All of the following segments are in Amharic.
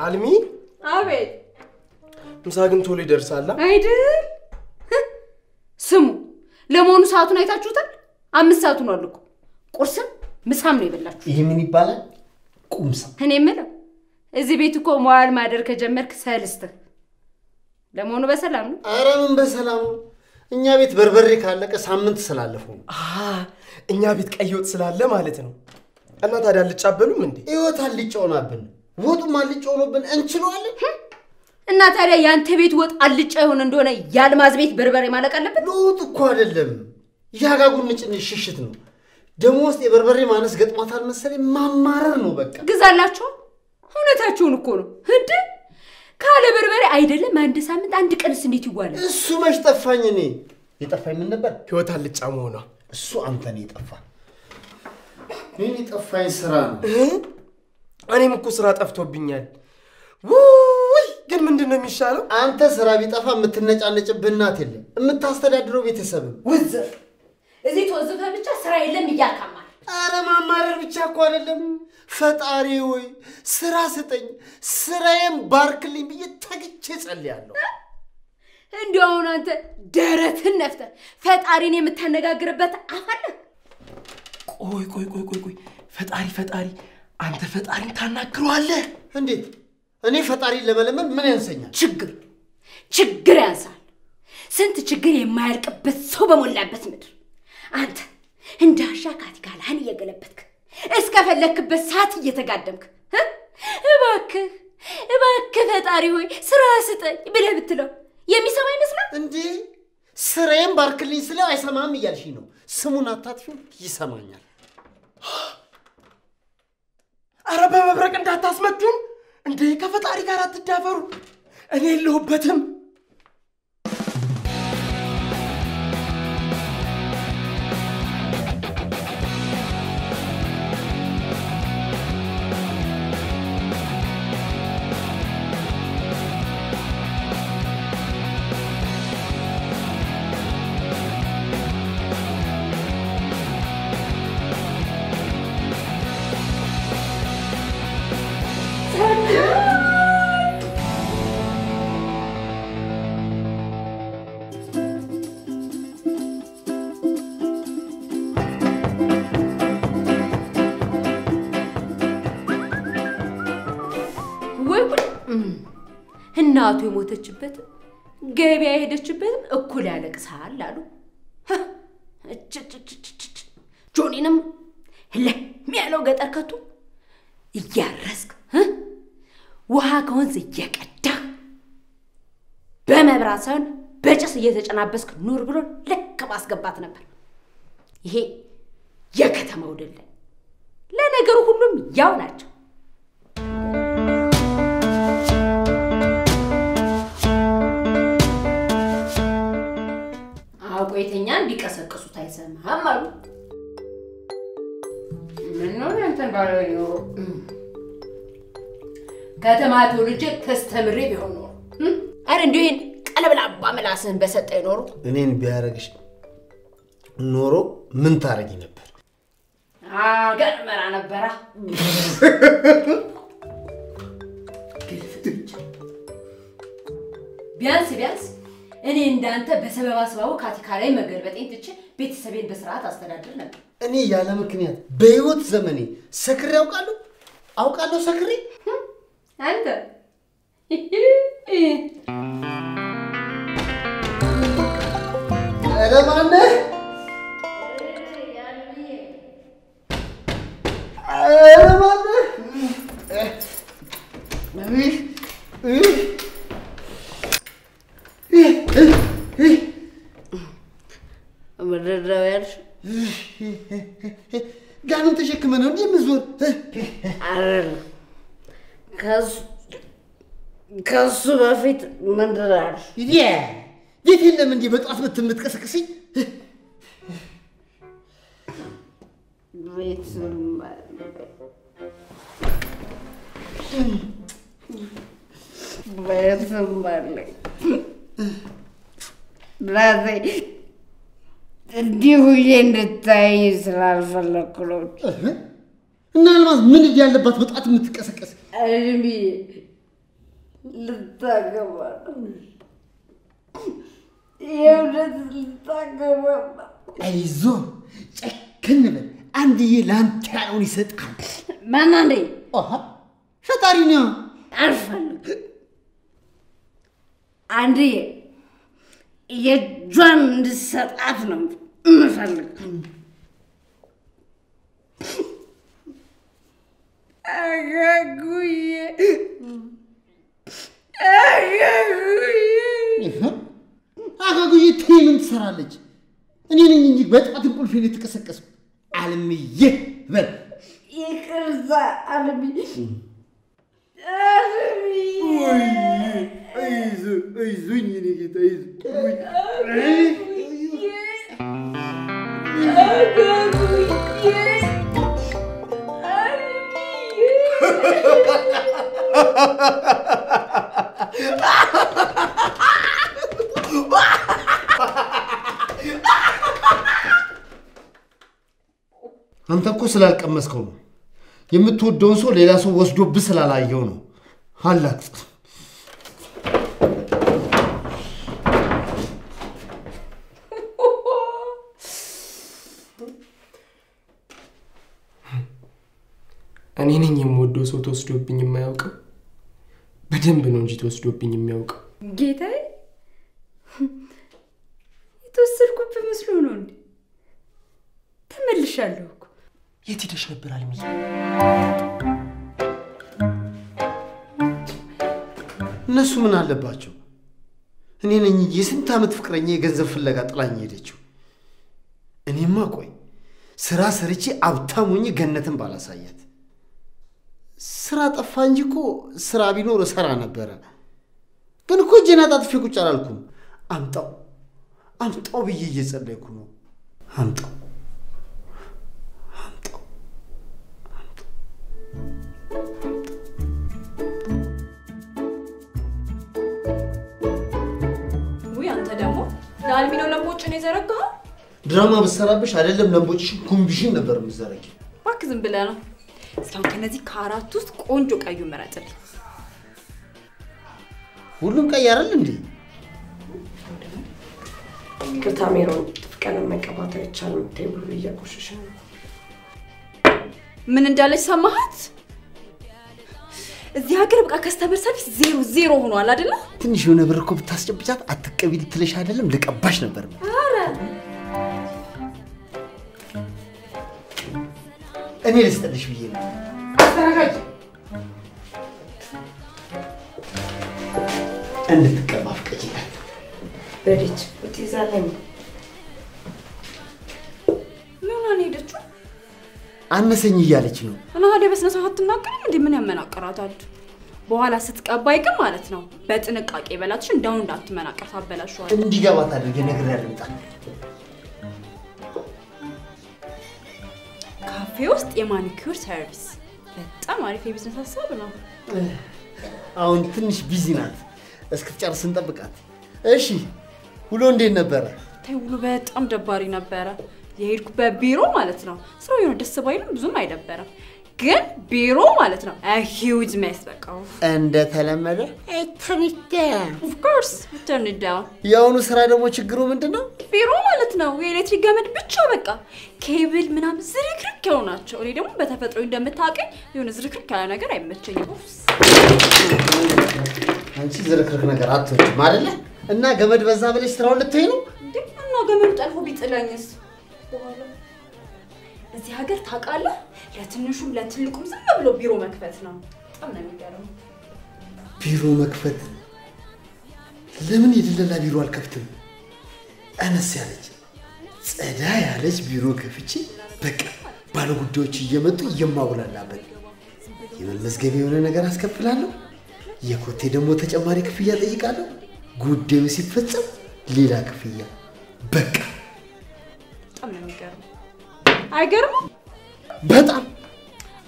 አልሚ አቤት ምሳግን ቶሎ ይደርሳል አይደል ስሙ ለሞኑ ሰዓቱን አይታችሁታል 5 ሰዓት ሆኗል እኮ ቁርስም ምሳም ነው ይበላችሁ ይሄ ምን ይባላል ቁምሳ እኔ የምለው እዚህ ቤት እኮ መዋል ማደር ከጀመርክ ሰልስተ ለሞኑ በሰላም ነው ኧረ ምን በሰላም ነው እኛ ቤት በርበሬ ካለቀ ሳምንት ስላለፈው እኛ ቤት ቀይወጥ ስላለ ማለት ነው እና ታዲያ ልጫበሉም እንዴ ይወት አልጫውናብን ወጡም አልጫውኖብን እንችላለን እና ታዲያ ያንተ ቤት ወጥ አልጫ ይሆን እንደሆነ ያልማዝ ቤት በርበሬ ማለቅ አለበት ወጥ እኮ አይደለም ያጋጉን ሽሽት ነው ደሞስ የበርበሬ ማነስ ገጥሟታል መሰለኝ ማማረር ነው በቃ ግዛላችሁ እውነታችሁን እኮ ነው እንዴ ካለ በርበሬ አይደለም አንድ ሳምንት አንድ ቀንስ እንዴት ይዋላል እሱ መች ጠፋኝ እኔ የጠፋኝ ምን ነበር ህይወት አልጫ መሆኗ እሱ አንተ ነው የጠፋ እኔ ጠፋኝ ስራ ነው እኔም እኮ ስራ ጠፍቶብኛል ውይ ግን ምንድነው የሚሻለው አንተ ስራ ቢጠፋ የምትነጫነጭብናት የለም የምታስተዳድረው ቤተሰብ ወዘ እዚህ ተወዘፈ ብቻ ስራ የለም ይያካማል አረ ማማረር ብቻ እኮ አይደለም ፈጣሪ ወይ ስራ ስጠኝ ስራዬን ባርክልኝ ብዬ ተግቼ ጸልያለሁ እንዴው አንተ ደረትን ነፍተ ፈጣሪን የምታነጋግርበት አፋለ ቆይ ፈጣሪ አንተ ፈጣሪን ታናግረዋለህ እንዴት እኔ ፈጣሪን ለመለመን ምን ያንሰኛል ችግር ያንሳል ስንት ችግር የማያልቅበት ሰው በመላበት ምድር አንተ እንዳሻ ካቲካላን እየገለበትክ እስከፈለክበት ሰዓት እየተጋደምክ እባክህ ፈጣሪ ሆይ ስራ ስጠኝ ብለህ ብትለው የሚሰማ ይመስላል እንዴ ስራዬን ባርክልኝ ስለ አይሰማም እያልሽኝ ነው ስሙን አታጥፊው ይሰማኛል አረ በመብረቅ እንዳታስመቱን እንዴ ከፈጣሪ ጋር አትዳፈሩ እኔ የለሁበትም እናቱ የሞተችበት ገበያ ሄደችበት እኩል ያለቅሳል አሉ ጆኒንም ለሚያለው ገጠር ከቱ እያረስክ ውሃ ከወንዝ እየቀዳ በመብራት ሳይሆን በጭስ እየተጨናበስክ ኑር ብሎ ለክ ማስገባት ነበር ይሄ የከተማው ደለ ለነገሩ ሁሉም ያው ናቸው ቆይተኛን ቢቀሰቅሱት አይሰማም አሉ ምን ነው እንትን ባለው ከተማ ተወልጄ ተስተምሬ ቢሆን ነው አረ እንዴ ቀለብላባ መላስን በሰጠኝ ኖሮ እኔን ቢያረግሽ ኖሮ ምን ታረጊ ነበር ገርመራ ነበራ ቢያንስ እኔ እንዳንተ በሰበብ አስባቡ ካቲካ ላይ መገልበጤን ትቼ ቤተሰቤን በስርዓት አስተዳድር ነበር እኔ ያለ ምክንያት በህይወት ዘመኔ ሰክሬ አውቃለሁ ሰክሬ አንተ አረማነ ምድረውያል ጋንም ተሸክመ ነው እንዴ ምዞር አረን ከሱ በፊት ምንድራል የት የለም እንዴ በጧት ምትምትቀሰቅስኝ ቤትም ባለኝ ራሴ እንዲሁ እንድታይ ስላልፈለኩ ነው። እና አልማዝ ምን ያለባት ወጣት የምትቀሰቀስ አልሚ ልታገባ የእውነት ልታገባ አይዞ ጨክን በል አንድዬ ላንተ ያለውን ይሰጣል ማን አንዴ ፈጣሪ ነው አልፈልግ አንዴ የጇን እንድሰጣት ነው የምፈልግ አጋጉዬ አጋጉዬ ምን ትሰራለች እኔ ነኝ እንጂ በጣት እንቁልፌን የተቀሰቀስኩ አልምዬ በል ይቅርታ አልሚ አይዞኝ እኔ ጌታ አንተ እኮ ስላልቀመስከው ነው የምትወደውን ሰው ሌላ ሰው ወስዶብህ ስላላየው ነው አላጥ እኔ ነኝ የምወደው ሰው ተወስዶብኝ የማያውቀው በደንብ ነው እንጂ ተወስዶብኝ የሚያውቀው ጌታዬ የተወሰድኩብህ መስሎ ነው እንዴ ተመልሻለሁ እኮ የት ሄደሽ ነበር አልሚ እነሱ ምን አለባቸው እኔ ነኝ የስንት አመት ፍቅረኛ የገንዘብ ፍለጋ ጥላኝ ሄደችው እኔማ ቆይ ስራ ሰርቼ አብታሙኝ ገነትን ባላሳያት ስራ ጠፋ እንጂ እኮ ስራ ቢኖር ሰራ ነበር ግን እኮ ጀና ጣጥፌ ቁጭ አላልኩም አምጣው ብዬ እየጸለይኩ ነው አምጣው ወይ አንተ ደግሞ ለአልሚ ነው ለምቦጭን የዘረጋው ድራማ በሰራብሽ አይደለም ለምቦጭሽ ኩምቢሽን ነበር ምዘረቂ ባክ ዝም ብለህ ነው እስካሁን ከነዚህ ከአራት ውስጥ ቆንጆ ቀዩ መረጥልኝ ሁሉም ቀይ አይደል እንዴ ከታሜሮን ፍቀን መቀባት አይቻልም ቴብሉ እያቆሸሽ ነው ምን እንዳለች ሰማሃት እዚህ ሀገር በቃ ከስተመር ሰርቪስ 0 ሆኗል አይደል ትንሽ የሆነ ብር እኮ ብታስጨብጫት አትቀቢ ልትለሽ አይደለም ለቀባሽ ነበር አረ እኔ ልስጥልሽ ብዬ ነው ተረጋጊ እንድትቀባ ፍቀጂላት በልጅ ብትይዛለኝ ምን ነው ሄደችው አነሰኝ እያለች ነው እና ሀደ በስነ ስርዓት አትናገርም እንዴ ምን ያመናቀራታል በኋላ ስትቀባይ ግን ማለት ነው በጥንቃቄ በላትሽ እንዳው እንዳትመናቀር ታበላሽዋል እንዲገባት አድርጌ ነገር ያለምጣ ካፌ ውስጥ የማኒኩር ሰርቪስ በጣም አሪፍ የቢዝነስ ሀሳብ ነው አሁን ትንሽ ቢዚ ናት እስክትጨርስ እንጠብቃት እሺ ሁሉ እንዴት ነበር ተውሉ በጣም ደባሪ ነበር የሄድኩበት ቢሮ ማለት ነው ስራው የሆነ ደስ ባይልም ብዙም አይደበረም ግን ቢሮ ማለት ነው a huge mess በቃ እንደ ተለመደ of course turn it down ያውኑ ስራ ደግሞ ችግሩ ምንድነው ቢሮ ማለት ነው የኤሌክትሪክ ገመድ ብቻ በቃ ኬብል ምናምን ዝርክርክ ያው ናቸው እኔ ደግሞ በተፈጥሮ እንደምታውቀኝ የሆነ ዝርክርክ ያለ ነገር አይመቸኝም አንቺ ዝርክርክ ነገር አትወጪም አይደለ እና ገመድ በዛ ብለሽ ስራውን ልትይ ነው እና ገመዱ ጠልፎ ቢጥለኝስ በኋላ እዚህ ሀገር ታውቃለህ ለትንሹም ለትልቁም ዝም ብሎ ቢሮ መክፈት ነው በጣም ነው የሚገርመው ቢሮ መክፈት ለምን የደለላ ቢሮ አልከፍትም አነስ ያለች ጸዳ ያለች ቢሮ ከፍቼ በቃ ባለ ጉዳዮች እየመጡ የማውላላበት የመመዝገቢያ የሆነ ነገር አስከፍላለሁ የኮቴ ደግሞ ተጨማሪ ክፍያ ጠይቃለሁ ጉዳዩ ሲፈጸም ሌላ ክፍያ በቃ በጣም ነው የሚገርመው አይገርምም በጣም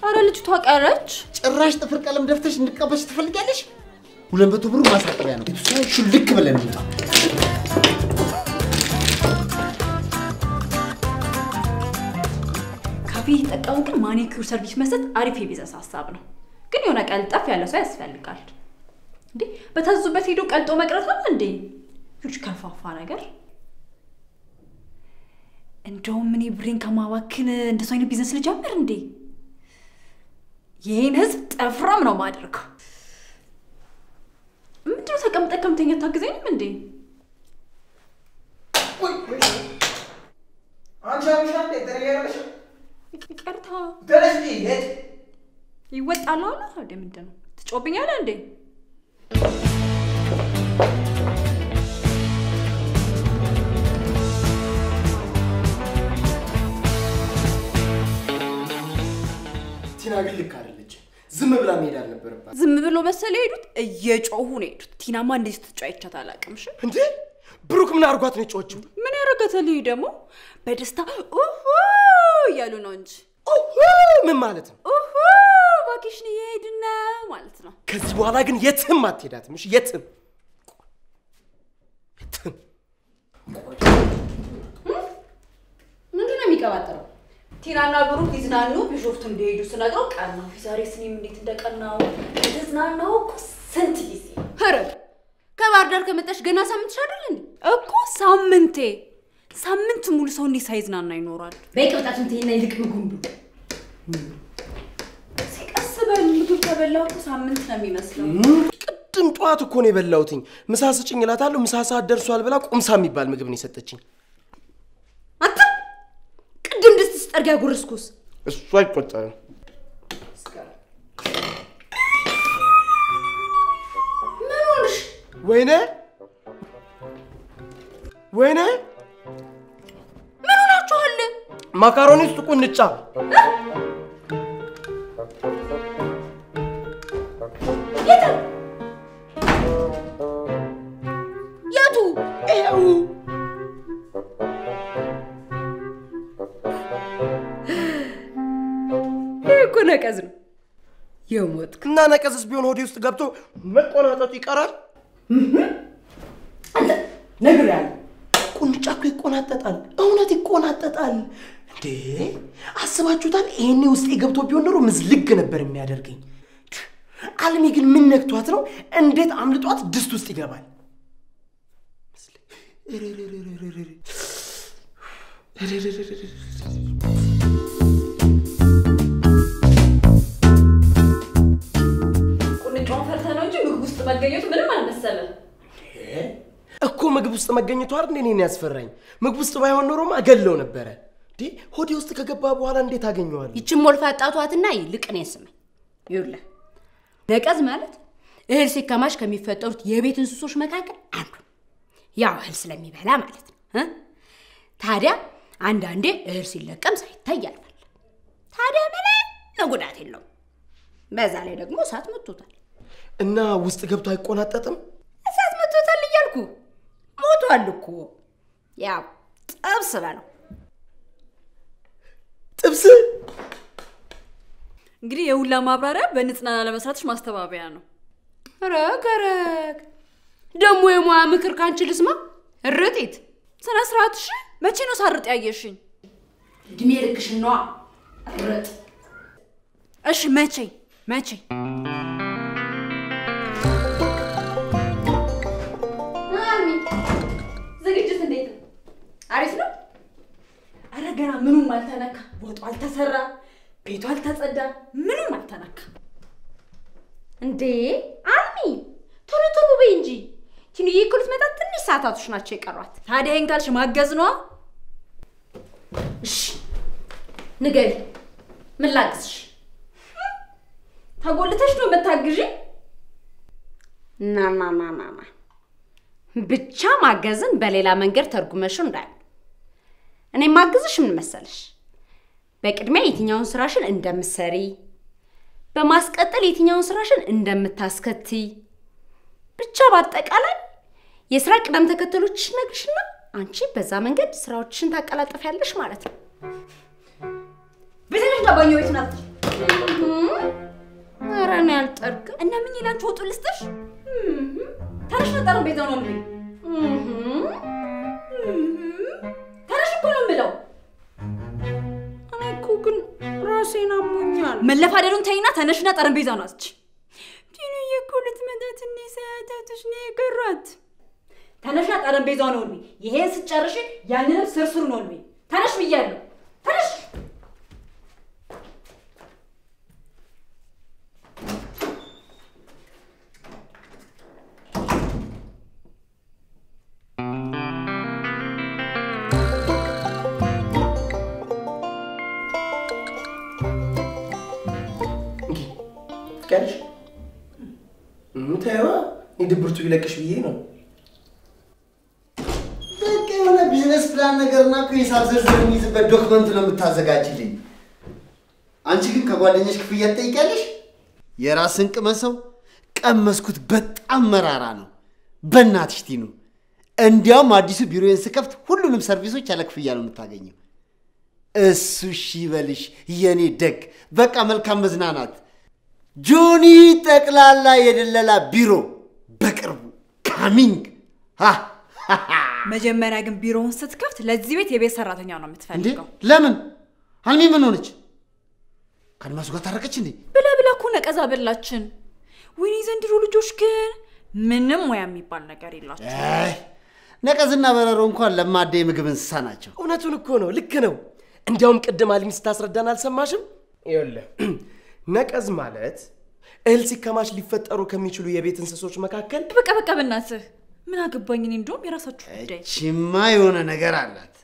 አረ ልጅቷ ቀረች ጭራሽ ጥፍር ቀለም ደፍተሽ እንድትቀበሽ ትፈልጋለሽ 200 ብር ማሳጠሪያ ነው እሱ ልክ ብለን እንጣ የተጠቀሙ ግን ማኒኩር ሰርቪስ መስጠት አሪፍ የቢዝነስ ሀሳብ ነው። ግን የሆነ ቀልጠፍ ያለ ሰው ያስፈልጋል። እንዴ በታዙበት ሄዶ ቀልጦ መቅረት ነው እንዴ? ይሁን ከፋፋ ነገር። እንደውም እኔ ብሬን ከማባክን እንደሱ አይነት ቢዝነስ ልጀምር እንዴ? ይሄን ህዝብ ጠፍራም ነው ማድረገው። ምንድነው ተቀምጠህ ከምተኛ ታግዘኝም እንዴ? አንቺ አምሻል ተረጋጋሽ። ይቅርታ ደረስቲ ሄድ ይወጣል አለ አይደል? ምንድነው ትጮብኛለህ እንዴ? ቲና ግን ልክ አይደለች። ዝም ብላ መሄድ አልነበረባት። ዝም ብሎ መሰለ ሄዱት እየጮሁ ነው ሄዱት። ቲናማ እንዴት ትጫይቻት አላውቅም። እሺ እንዴ ብሩክ ምን አርጓት ነው የጮኸችው? ምን ያረጋታል? ደግሞ በደስታ ኦሆ ያሉ ነው እንጂ ኦሆ ምን ማለት ነው? ኦሆ ቫኬሽን እየሄድን ማለት ነው። ከዚህ በኋላ ግን የትም አትሄዳትም። እሺ የትም ምንድነው የሚቀባጠረው? ቲናና ብሩክ ሊዝናኑ ቢሾፍቱ እንደሄዱ ስነግረው ቀናው። ዛሬ ስኔም እንዴት እንደቀናው ተዝናናው እኮ ስንት ጊዜ። ኧረ ከባህር ዳር ከመጣሽ ገና ሳምንትሽ አይደል እንዴ? እኮ ሳምንት ሙሉ ሰው እንዴት ሳይዝናና ይኖራል? በይቅርታችን ትይና ይልቅ ምግቡ ሲቀስ በል ምግብ ከበላው እኮ ሳምንት ነው የሚመስለው። ቅድም ጧት እኮ ነው የበላሁትኝ። ምሳ ስጭኝ እላታለሁ። ምሳ ሰዓት ደርሷል ብላ ቁምሳ የሚባል ምግብ ነው የሰጠችኝ። አንተ ቅድም ድስት ስጠርጋ ጉርስኩስ እሱ አይቆጠርም። ምን ሆነሽ? ወይኔ ምን ሆናችኋል? ማካሮኒ ውስጥ ቁንጫ የቱ? ይኸው እኮ ነቀዝ ነው የሞትክ። እና ነቀዝስ ቢሆን ሆዴ ውስጥ ገብቶ መቆናጠጡ ይቀራል። አንተ ነግሬሃለሁ። ቁንጫ እኮ ይቆናጠጣል። እውነት ይቆናጠጣል። እንዴ አስባችሁታል? ይሄኔ ውስጥ ገብቶ ቢሆን ኖሮ ምዝልግ ነበር የሚያደርገኝ። አልሚ ግን ምን ነክቷት ነው? እንዴት አምልጧት ድስት ውስጥ ይገባል? ቁንጫውን ፈርተህ ነው እንጂ ምግብ ውስጥ መገኘቱ ምንም አልመሰለም እኮ። ምግብ ውስጥ መገኘቱ አይደል እኔን ያስፈራኝ። ምግብ ውስጥ ባይሆን ኖሮማ አገለው ነበረ። እንዴ ሆዴ ውስጥ ከገባ በኋላ እንዴት አገኘዋለሁ? ይችን ሞልፋ ጣቷትና ይልቅ ነው ስመኝ። ይኸውልህ ነቀዝ ማለት እህል ሲከማች ከሚፈጠሩት የቤት እንስሶች መካከል አንዱ ያው እህል ስለሚበላ ማለት ነው። ታዲያ አንዳንዴ እህል ሲለቀም ሳይታይ ያልፋል። ታዲያ ምንም ጉዳት የለውም። በዛ ላይ ደግሞ እሳት መጥቶታል። እና ውስጥ ገብቶ አይቆናጠጥም? እሳት መጥቶታል እያልኩ ሞቷል እኮ። ያው ጥብስ በለው። ጥብስ እንግዲህ የሁላ ማብራሪያ በንጽህና ለመስራትሽ ማስተባበያ ነው። ረግ ደግሞ የሙያ ምክር ካንቺ ልስማ። እርጢት ስነ ስርዓትሽ መቼ ነው ሳርጥ ያየሽኝ? እድሜ ልክሽን ነዋ እርጥ። እሺ መቼ አልሚ ዝግጅት እንዴት ነው? አሪፍ ነው? አረ ገና ምኑም አልተነካ። ወጡ አልተሰራ፣ ቤቱ አልተጸዳ፣ ምንም አልተነካ። እንዴ አልሚ ቶሎ በይ እንጂ። ቲኑዬ እኮ ልትመጣ ትንሽ ሰዓታቶች ናቸው የቀሯት። ታዲያ ይሄን ካልሽ ማገዝ ነዋ። እሺ ንገሪ፣ ምን ላግዝሽ? ተጎልተሽ ነው የምታግዢ? ናናናናና ብቻ ማገዝን በሌላ መንገድ ተርጉመሽው እንዳይሆን። እኔ ማግዝሽ ምን መሰለሽ? በቅድሚያ የትኛውን ስራሽን እንደምትሰሪ፣ በማስቀጠል የትኛውን ስራሽን እንደምታስከትይ፣ ብቻ በአጠቃላይ የስራ ቅደም ተከተሎችሽን ነግርሽና አንቺ በዛ መንገድ ስራዎችሽን ታቀላጥፊያለሽ ማለት ነው። ቤተልሽ ባኞ ቤት ናት። ኧረ እኔ አልጠርግም። እና ምን ይላንቺ ወጡ ልስጥሽ? ታረሽ ነጠሩ ቤት ነው እንዴ? ታረሽ እኮ ነው የምለው። እኔ እኮ ግን መለፋደሩን ተይና ተነሽና ጠረጴዛውን አስጪ ዲኑዬ እኮ ልትመጣ ትንሽ ሰዓታቶች ነው የቀሯት ተነሽና ጠረጴዛውን ወልቢ ይሄን ስጨርሽ ያንንም ስርስሩን ወልቢ ተነሽ ብያለሁ ተነሽ كاش متى يدبرتو يلكش بيه ነው በቃ የሆነ ቢዝነስ ፕላን ነገርና ከሂሳብ ዝርዝር የሚይዝበት ዶክመንት ነው የምታዘጋጅልኝ አንቺ ግን ከጓደኛሽ ክፍያ ትጠይቂያለሽ የራስን ቅመሰው ቀመስኩት በጣም መራራ ነው በእናትሽ ቲኑ እንዲያውም አዲሱ ቢሮዬን ስከፍት ሁሉንም ሰርቪሶች ያለ ክፍያ ነው የምታገኘው እሱ እሺ በልሽ የኔ ደግ በቃ መልካም መዝናናት ጆኒ ጠቅላላ የደለላ ቢሮ በቅርቡ ካሚንግ መጀመሪያ ግን ቢሮውን ስትከፍት ለዚህ ቤት የቤት ሰራተኛ ነው የምትፈልገው ለምን አልሚ ምን ሆነች ከአድማሱ ጋር ታረቀች እንዴ ብላ እኮ ነቀዛ በላችን ወይኔ ዘንድሮ ልጆች ግን ምንም ሙያ የሚባል ነገር የላቸው ነቀዝና በረሮ እንኳን ለማደ የምግብ እንስሳ ናቸው እውነቱን እኮ ነው ልክ ነው እንዲያውም ቅድም አልሚ ስታስረዳን አልሰማሽም ይኸውልህ ነቀዝ ማለት እህል ሲከማች ሊፈጠሩ ከሚችሉ የቤት እንስሶች መካከል በቃ በእናትህ ምን አገባኝ እኔ እንደውም የራሳችሁ ጉዳይ እቺማ የሆነ ነገር አላት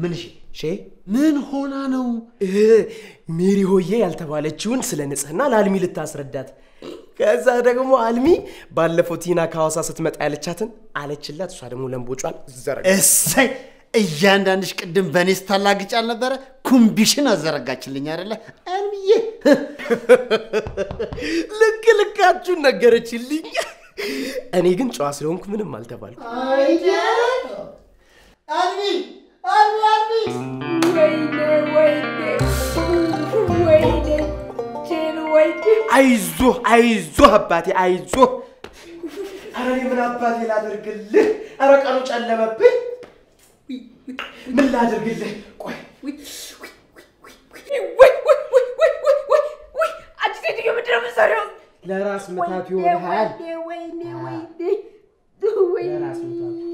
ምን እሺ ምን ሆና ነው ሜሪ ሆዬ ያልተባለችውን ስለ ንጽህና ለአልሚ ልታስረዳት ከዛ ደግሞ አልሚ ባለፈው ቲና ካዋሳ ስትመጣ ያለቻትን አለችላት እሷ ደግሞ ለምቦጫን ዘረጋ እሰይ እያንዳንድሽ ቅድም በኔስ ታላግጫል ነበር ኩምቢሽን አዘረጋችልኝ አይደለ አልሚዬ ልካችሁን ነገረችልኝ እኔ ግን ጨዋ ስለሆንኩ ምንም አልተባልኩ አይደል አልሚ ወይኔ ቼል ወይኔ አይዞ አባቴ አይዞ አረ ምን አባቴ ላድርግልህ አረ ቀኑ ጨለመብኝ ምን ላድርግልህ ቆይ አጅቴ ምንድነው የምትሰሪው ለራስ ምታት ይሆናል ወይኔ ለራስ ምታት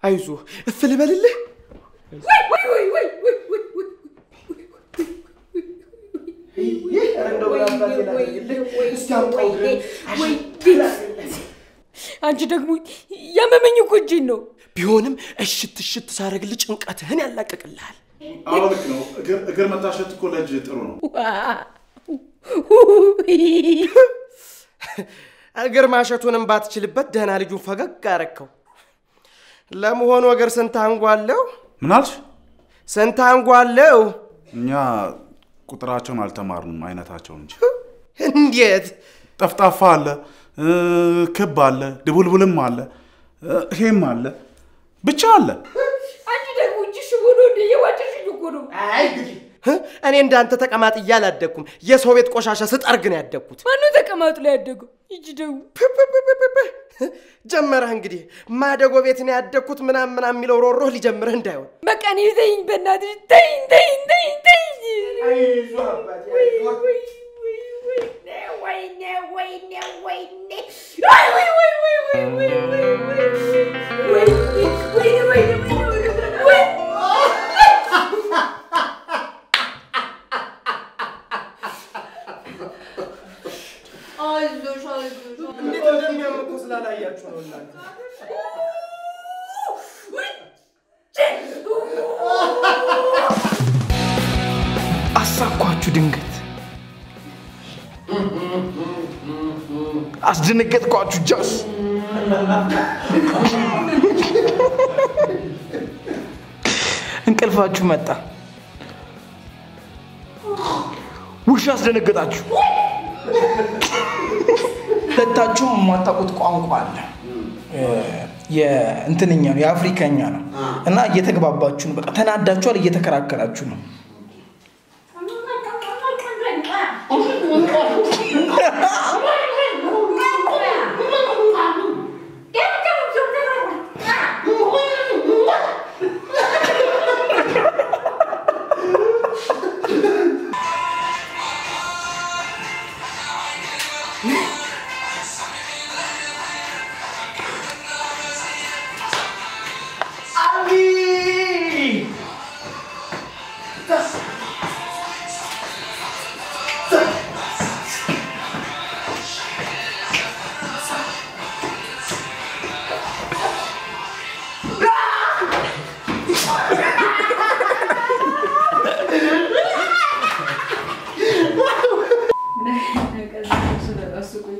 አይዞ እፍል በልልህ አንቺ ደግሞ ያመመኝ እኮ እጄን ነው ቢሆንም እሽት ሳረግልህ ጭንቀትህን ያላቀቅልሃል አሁን ነው እግር መታሸት እኮ ለእጅ ጥሩ ነው እግር ማሸቱንም ባትችልበት ደህና ልጁን ፈገግ አረከው ለመሆኑ እግር ስንት አንጓለው ምን አልሽ ስንት አንጓለው እኛ ቁጥራቸውን አልተማርንም አይነታቸው እንጂ እንዴት ጠፍጣፋ አለ ክብ አለ ድቡልቡልም አለ ሄም አለ ብቻ አለ አንቺ ደግሞ ሽቦዶ የዋጭሽኝ እኮ ነው አይ ግዲ እኔ እንዳንተ ተቀማጥ ያላደኩም የሰው ቤት ቆሻሻ ስጠርግ ነው ያደኩት ማን ተቀማጥ ላይ ያደገው ይጂ ደው ጀመረህ እንግዲህ ማደጎ ቤት ነው ያደኩት ምናምን የሚለው ሮሮ ሊጀምርህ እንዳይሆን በቃ እኔ ዘይኝ በእናትሽ ተይኝ አይዞ አባቴ አይዞ እንዴት እንደሚያምቁ ስላላያችሁ ነው እናንተ አሳኳችሁ ድንገት አስደነገጥኳችሁ ጃስ እንቅልፋችሁ መጣ ውሻ አስደነገጣችሁ ሁለታችሁም የማታውቁት ቋንቋ አለ የእንትንኛ ነው የአፍሪካኛ ነው እና እየተግባባችሁ ነው በቃ ተናዳችኋል እየተከራከራችሁ ነው አስቁኝ።